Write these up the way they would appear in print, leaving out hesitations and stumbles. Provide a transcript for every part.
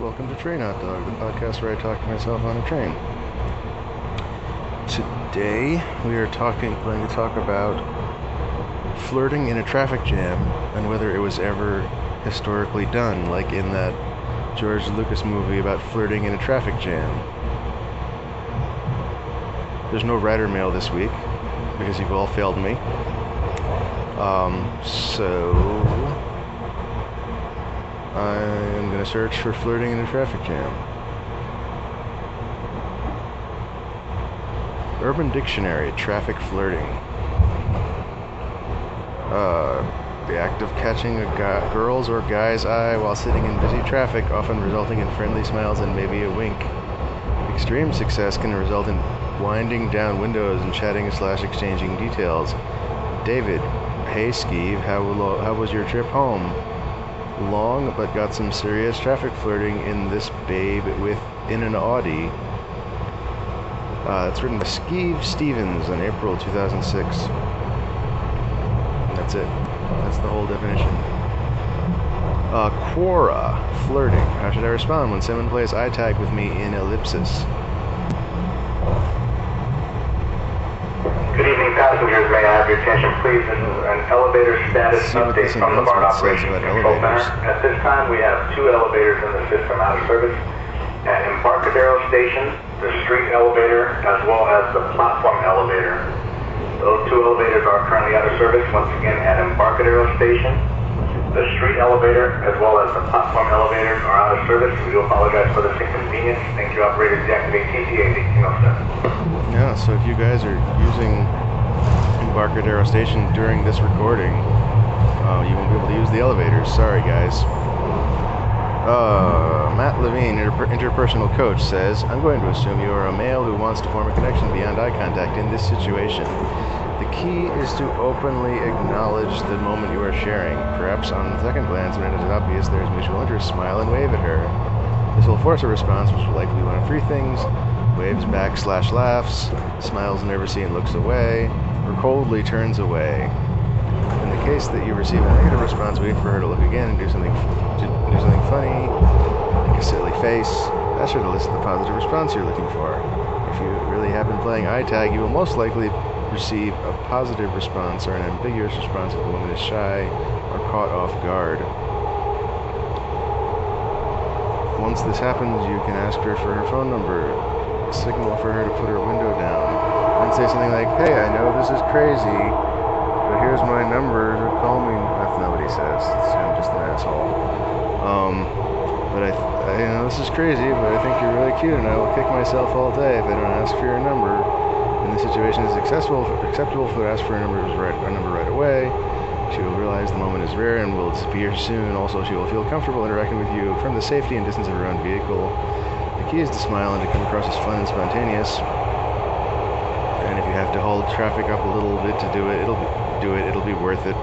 welcome to Train Hot Dog, the podcast where I talk to myself on a train. Today, we are going to talk about flirting in a traffic jam and whether it was ever historically done, like in that George Lucas movie about flirting in a traffic jam. There's no writer mail this week, because you've all failed me. So I'm going to search for flirting in a traffic jam. Urban Dictionary, traffic flirting. The act of catching a girl's or guy's eye while sitting in busy traffic, often resulting in friendly smiles and maybe a wink. Extreme success can result in winding down windows and chatting/exchanging details. David, hey Skeeve, how was your trip home? Long, but got some serious traffic flirting in this babe in an Audi. It's written by Skeeve Stevens in April 2006. That's it. That's the whole definition. Quora, flirting. How should I respond when someone plays eye tag with me in ellipsis? Good evening, passengers. May I have your attention, please? This is an elevator status update from the BART Operations Control Center. At this time, we have 2 elevators in the system out of service. At Embarcadero Station, the street elevator, as well as the platform elevator. Those 2 elevators are currently out of service. Once again, at Embarcadero Station, the street elevator, as well as the platform elevators are out of service. We do apologize for this inconvenience. Thank you, operator. Deactivate TTA 1807. Yeah, so if you guys are using Embarcadero Station during this recording, you won't be able to use the elevators. Sorry, guys. Matt Levine, interpersonal coach, says, I'm going to assume you are a male who wants to form a connection beyond eye contact in this situation. The key is to openly acknowledge the moment you are sharing. Perhaps on the second glance, when it is obvious there is mutual interest, smile and wave at her. This will force a response which will likely be one of 3 things: waves back/laughs, smiles nervously and looks away, or coldly turns away. In the case that you receive a negative response, wait for her to look again and do something funny, like a silly face. That should elicit the positive response you're looking for. If you really have been playing eye tag, you will most likely receive a positive response or an ambiguous response if the woman is shy or caught off guard. Once this happens, you can ask her for her phone number, signal for her to put her window down, and say something like, hey, I know this is crazy, but here's my number, call me. That's not what he says. I'm just an asshole. But I know this is crazy, but I think you're really cute, and I will kick myself all day if I don't ask for your number. And the situation is acceptable for her to ask for a number right away. She will realize the moment is rare and will disappear soon. Also, she will feel comfortable interacting with you from the safety and distance of her own vehicle. The key is to smile and to come across as fun and spontaneous. And if you have to hold traffic up a little bit to do it, it'll be worth it.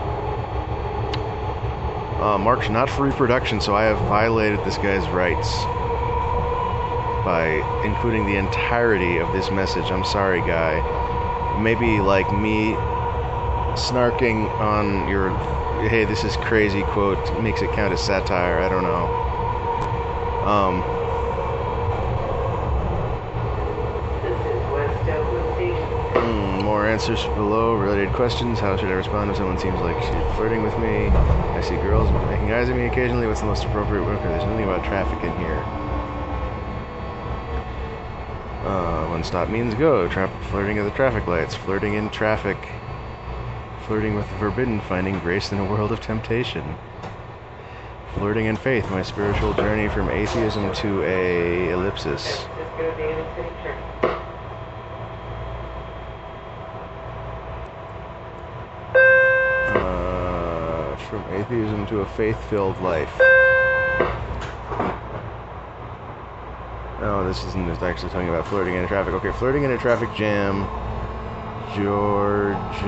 Mark's not for reproduction, so I have violated this guy's rights by including the entirety of this message. I'm sorry, guy. Maybe like me snarking on your "hey, this is crazy" quote makes it count as satire. I don't know. More answers below. Related questions. How should I respond if someone seems like she's flirting with me? I see girls making eyes at me occasionally. What's the most appropriate word? There's nothing about traffic in here. One stop means go. Flirting at the traffic lights. Flirting in traffic. Flirting with the forbidden. Finding grace in a world of temptation. Flirting in faith. My spiritual journey from atheism to a ellipsis. From atheism to a faith-filled life. Oh, this isn't just actually talking about flirting in a traffic. Okay, flirting in a traffic jam. George.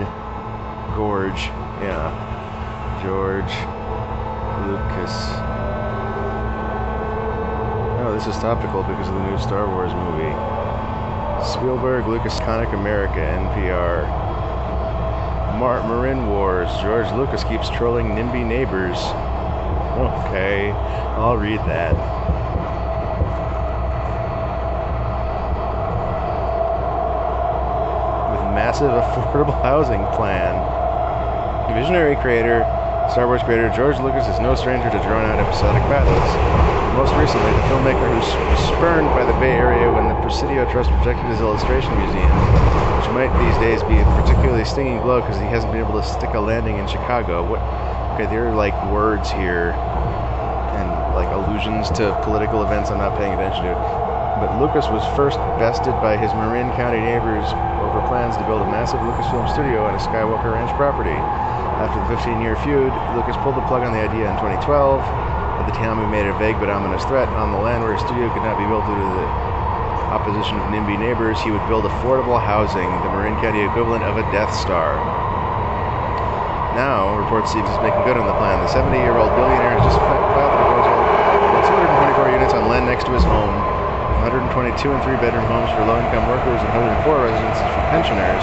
Yeah. George Lucas. Oh, this is topical because of the new Star Wars movie. Spielberg, Lucas, Iconic America, NPR. Marin Wars. George Lucas keeps trolling NIMBY neighbors. Okay, I'll read that. massive affordable housing plan. Visionary creator, Star Wars creator George Lucas is no stranger to drawn-out episodic battles. Most recently, the filmmaker who was spurned by the Bay Area when the Presidio Trust rejected his illustration museum, which might these days be a particularly stinging blow because he hasn't been able to stick a landing in Chicago. Okay, there are like words here and like allusions to political events I'm not paying attention to. But Lucas was first bested by his Marin County neighbors over plans to build a massive Lucasfilm studio on a Skywalker Ranch property. After the 15-year feud, Lucas pulled the plug on the idea in 2012. At the time, he made a vague but ominous threat on the land where a studio could not be built due to the opposition of NIMBY neighbors. He would build affordable housing, the Marin County equivalent of a Death Star. Now, reports see he's making good on the plan. The 70-year-old billionaire has just filed a proposal for 224 units on land next to his home, 122 and 3-bedroom homes for low-income workers, and 104 residences for pensioners.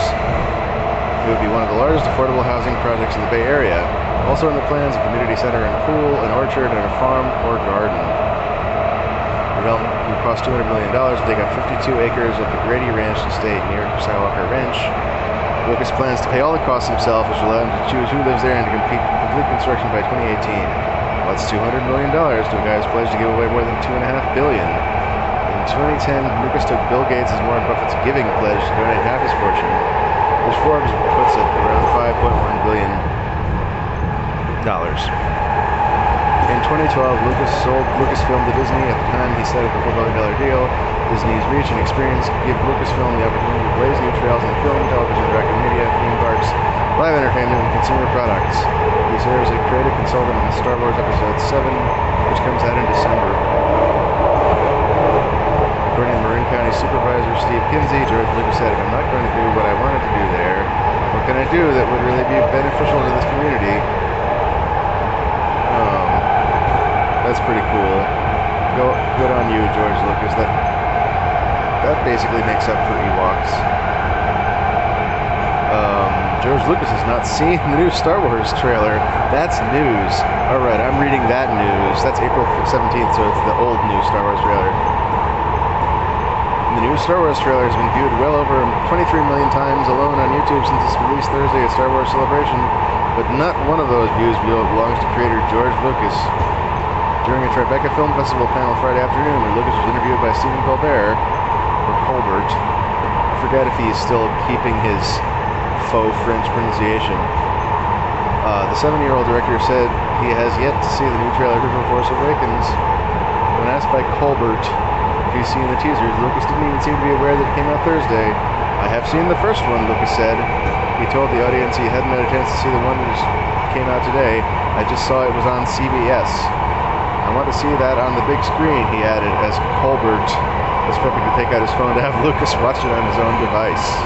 It would be one of the largest affordable housing projects in the Bay Area. Also in the plans, a community center and pool, an orchard, and a farm or garden. Development would cost $200 million to take up 52 acres of the Grady Ranch estate near Skywalker Ranch. Lucas plans to pay all the costs himself, which will allow him to choose who lives there and to complete construction by 2018. What's $200 million to a guy who's pledged to give away more than $2.5 billion? In 2010, Lucas took Bill Gates' and Warren Buffett's giving pledge to donate half his fortune, which Forbes puts at around $5.1 billion. In 2012, Lucas sold Lucasfilm to Disney. At the time, he said of the $4 billion deal, Disney's reach and experience give Lucasfilm the opportunity to blaze new trails in film, television, interactive media, theme parks, live entertainment, and consumer products. He serves as a creative consultant on Star Wars Episode 7, which comes out in December. According to Marin County Supervisor Steve Kinsey, George Lucas said, "If I'm not going to do what I wanted to do there, what can I do that would really be beneficial to this community?" That's pretty cool. Good on you, George Lucas. That basically makes up for Ewoks. George Lucas has not seen the new Star Wars trailer. That's news. Alright, I'm reading that news. That's April 17th, so it's the old new Star Wars trailer. The new Star Wars trailer has been viewed well over 23 million times alone on YouTube since its release Thursday at Star Wars Celebration, but not one of those views belongs to creator George Lucas. During a Tribeca Film Festival panel Friday afternoon, where Lucas was interviewed by Stephen Colbert, or Colbert, I forget if he's still keeping his faux French pronunciation. The 7-year-old director said he has yet to see the new trailer for Force Awakens. When asked by Colbert if he's seen the teasers, Lucas didn't even seem to be aware that it came out Thursday. "I have seen the first one," Lucas said. He told the audience he hadn't had a chance to see the one that just came out today. "I just saw it was on CBS. I want to see that on the big screen," he added, as Colbert was prepping to take out his phone to have Lucas watch it on his own device.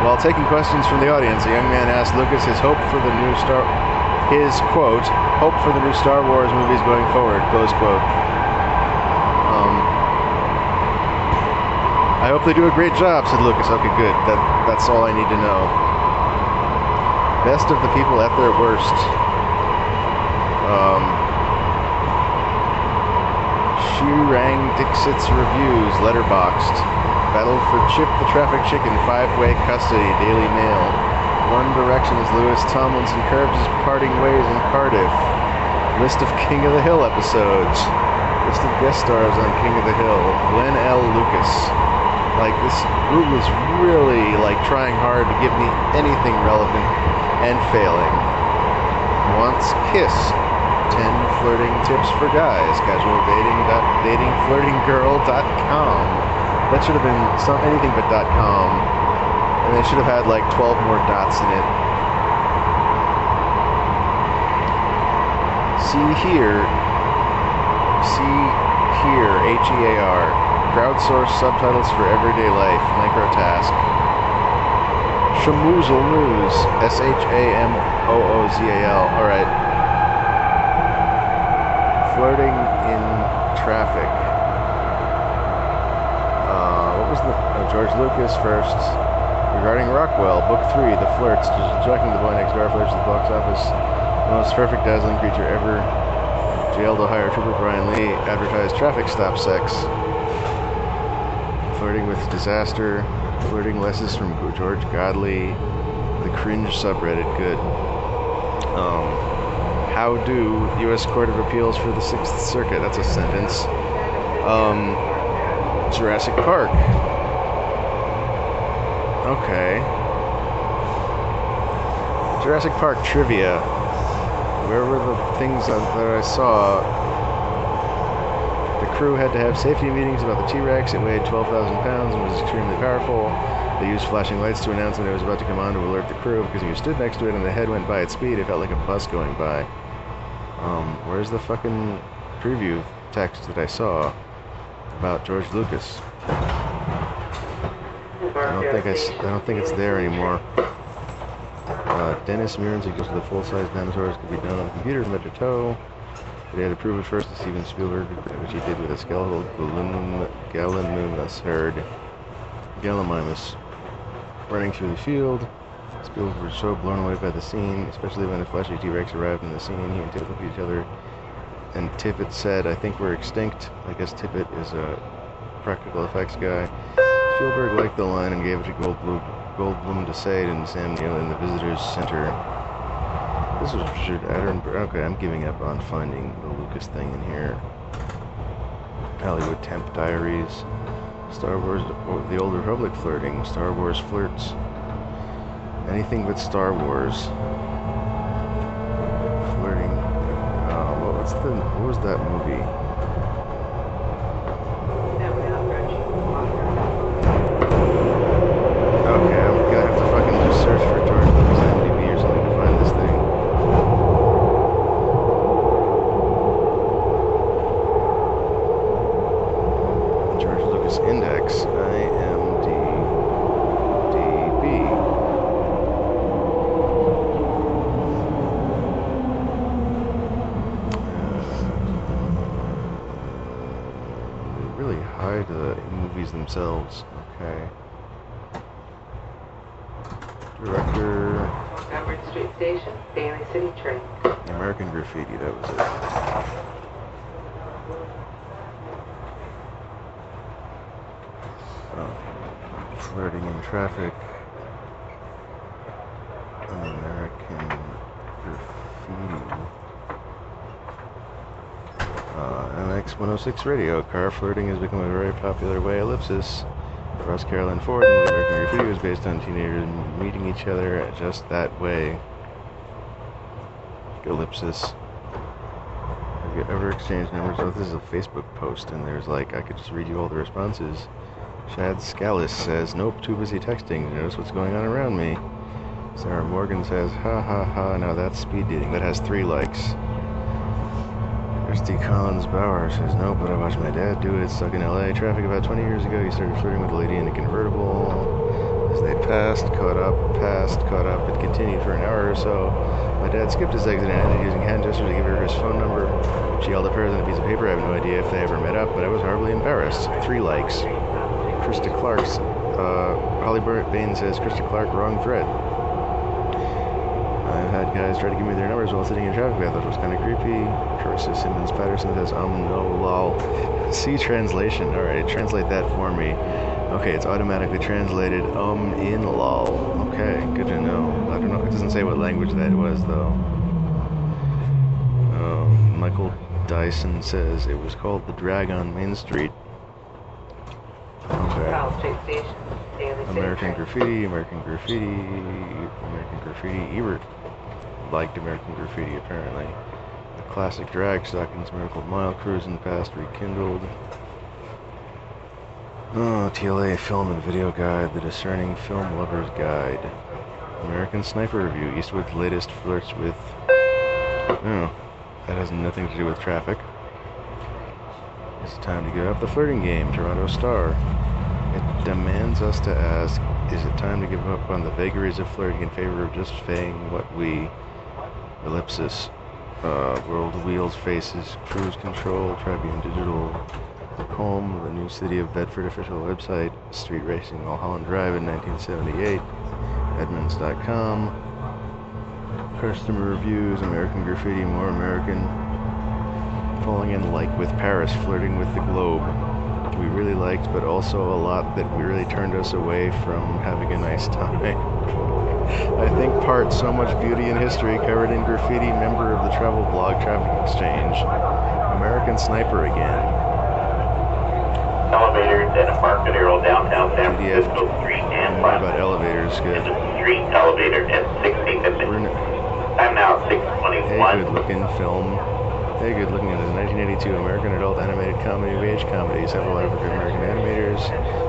While taking questions from the audience, a young man asked Lucas his quote, "hope for the new Star Wars movies going forward," close quote. "I hope they do a great job," said Lucas. "Okay, good. That's all I need to know." Best of the people at their worst. Shirang Dixit's reviews, Letterboxd. Battle for Chip the Traffic Chicken, 5-way custody, Daily Mail. One Direction's Lewis Tomlinson curbs his parting ways in Cardiff. List of King of the Hill episodes. List of guest stars on King of the Hill. Glenn L. Lucas. Like, this Google is really, trying hard to give me anything relevant and failing. Wants Kiss. 10 flirting tips for guys. Casual datingflirtinggirl.com. That should have been anything but .com. And they should have had 12 more dots in it. See here, HEAR. Crowdsource subtitles for everyday life. Microtask. Shamoozle News. SHAMOOZAL. Alright. Flirting in traffic. What was the... George Lucas first. Regarding Rockwell, Book 3, The Flirts. Just joking, the boy next door flirts at the box office. The most perfect, dazzling creature ever. Jailed Ohio Trooper Brian Lee advertised traffic stop sex. Flirting with disaster. Flirting lessons from George Godley. The cringe subreddit, good. How do U.S. Court of Appeals for the Sixth Circuit? That's a sentence. Jurassic Park. Okay. Jurassic Park trivia. Where were the things that I saw? The crew had to have safety meetings about the T-Rex. It weighed 12,000 pounds and was extremely powerful. They used flashing lights to announce when it was about to come on to alert the crew, because when you stood next to it and the head went by at speed, it felt like a bus going by. Where's the fucking preview text that I saw about George Lucas? I don't think it's there anymore. Dennis Muren suggested the full-size dinosaurs could be done on computers and to tow. But he had to prove it first to Steven Spielberg, which he did with a skeletal Gallimimus herd. Gallimimus running through the field. Spielberg was so blown away by the scene, especially when the fleshy T-Rex arrived in the scene. He and Tippett looked at each other, and Tippett said, "I think we're extinct." I guess Tippett is a practical effects guy. Spielberg liked the line and gave it to Goldblum to say it in Sam Neill in the Visitors Center. This was Richard Attenborough. Okay, I'm giving up on finding the Lucas thing in here. Hollywood Temp Diaries. Star Wars, The Old Republic flirting. Star Wars flirts. Anything but Star Wars. Flirting. What was that movie? Okay, I'm gonna have to fucking just search for George Lucas IMDb or something to find this thing. George Lucas Index, IMDb. They really hide the movies themselves. Okay. Director. Montgomery Street Station, Daly City train. American Graffiti, that was it. Flirting in traffic. American Graffiti. MX106 radio. Car flirting has become a very popular way. Ellipsis. Ross Carolyn Ford and American Graffiti was based on teenagers meeting each other just that way. Ellipsis. Have you ever exchanged numbers? Oh, this is a Facebook post, and there's like, I could just read you all the responses. Chad Scallis says, "Nope, too busy texting. Notice what's going on around me." Sarah Morgan says, "Ha ha ha, now that's speed dating." That has 3 likes. Christy Collins Bauer says, "No, but I watched my dad do it. Stuck in LA traffic about 20 years ago. He started flirting with a lady in a convertible. As they passed, caught up. It continued for an hour or so. My dad skipped his exit and ended using hand gestures to give her his phone number. She held up hers on a piece of paper. I have no idea if they ever met up, but I was horribly embarrassed." 3 likes. Krista Clark's, Holly Bain says, "Krista Clark, wrong thread. I've had guys try to give me their numbers while sitting in traffic. I thought it was kind of creepy." Carissa Simmons Patterson says, no lol. See translation. Alright, translate that for me. Okay, it's automatically translated in lol. Okay, good to know. I don't know, it doesn't say what language that was though. Michael Dyson says it was called The Drag on Main Street. Okay. American Graffiti. Ebert liked American Graffiti apparently. The classic drag stockings, Miracle Mile, Cruising Past rekindled. TLA Film and Video Guide, The Discerning Film Lover's Guide. American Sniper Review, Eastwood's latest flirts with... that has nothing to do with traffic. It's time to give up the flirting game, Toronto Star. It demands us to ask, is it time to give up on the vagaries of flirting in favor of just saying what we... Ellipsis. World Wheels Faces, Cruise Control, Tribune Digital, Home, the New City of Bedford official website, Street Racing, Mulholland Drive in 1978, Edmunds.com, Customer Reviews, American Graffiti, More American, Falling in Like with Paris, Flirting with the Globe, we really liked, but also a lot that really turned us away from having a nice time. I think part so much beauty and history covered in graffiti, member of the travel blog Traffic Exchange. American Sniper again. Elevators at Embarcadero downtown San PDF. Francisco Street and More about elevators, good. Street elevator at 65th. I'm now Hey, 621. good looking film. Hey, good looking at the 1982 American adult animated comedy of age comedy. Several African American animators,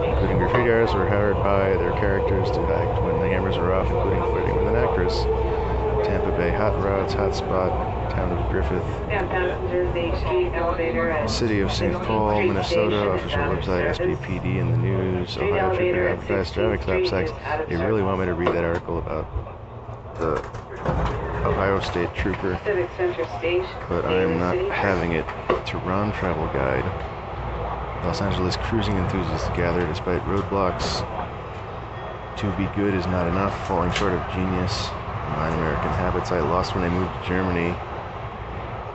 including graffiti artists, were hired by their characters to act when the cameras were off, including flirting with an actress. Tampa Bay Hot Rods, Hotspot, Town of Griffith, City of St. Paul, Minnesota, official website, SPPD in the news, Ohio Trooper advertised traffic stop sex. They really want me to read that article about the Ohio State Trooper, but I am not having it. Tehran Travel Guide. Los Angeles cruising enthusiasts gather despite roadblocks. To be good is not enough, falling short of genius. 9 American habits I lost when I moved to Germany.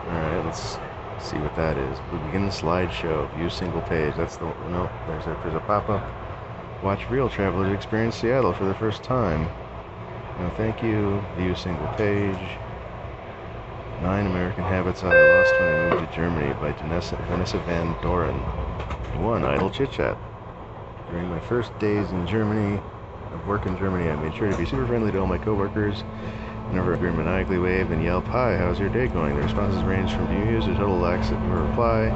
Alright, let's see what that is. We begin the slideshow. View single page. That's the... No, there's a pop-up. Watch real travelers experience Seattle for the first time. No, thank you. View single page. 9 American Habits I Lost When I Moved to Germany by Vanessa Van Doren. 1 Idle Chit Chat. During my first days in Germany, of work in Germany, I made sure to be super friendly to all my coworkers. Whenever I maniacally waved and yelled, "Hi, how's your day going?" The responses ranged from bemused to total lack of a reply.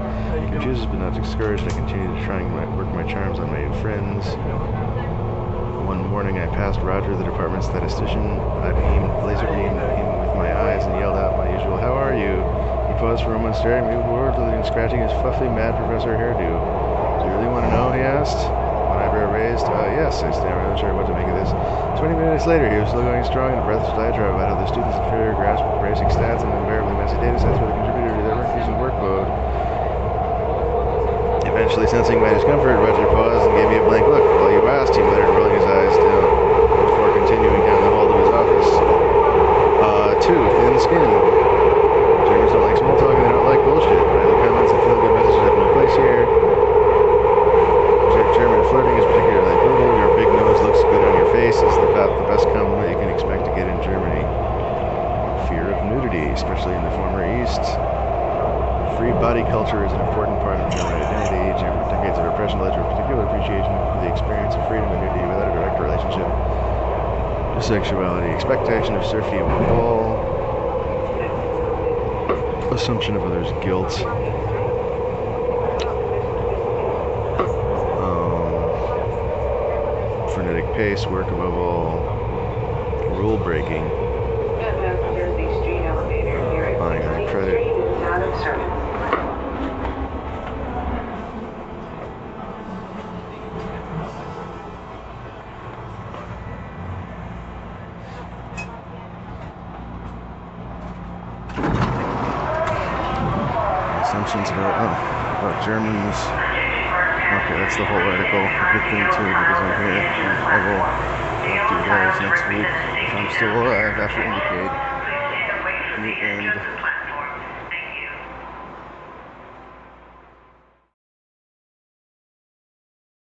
Confused but not discouraged, I continued to try and work my charms on my new friends. One morning, I passed Roger, the department statistician. I laser beamed at him with my eyes and yelled out my usual, "How are you?" He paused for a moment, staring at me boredly and scratching his fluffy Mad Professor hairdo. "Do you really want to know?" he asked. One eyebrow raised. Yes, I stammered, unsure what to make of this. 20 minutes later, he was still going strong in a breathless diatribe about how the students' inferior grasp of basic stats and invariably messy data sets were the contributor to their increasing workload. Eventually, sensing my discomfort, Roger paused and gave me a blank look. "Well, you asked," he muttered, rolling his eyes down before continuing down the hall to his office. 2. Thin skin. Germans don't like small talk and they don't like bullshit. Idle comments and feel-good messages have no place here. German flirting is particularly brutal. Your big nose looks good on your face is about the best compliment you can expect to get in Germany. Fear of nudity, especially in the former East. Free body culture is an important part of German identity. Decades of repression led to a particular appreciation for the experience of freedom and nudity without a direct relationship to sexuality. Expectation of surfy above all. Assumption of others' guilt. Frenetic pace, work above all. Rule breaking. Buying on credit. Assumptions about Germans. Okay, that's the whole article. A good thing too, because I'm here. I will talk to you guys next week if I'm still alive after Indicate. In the end.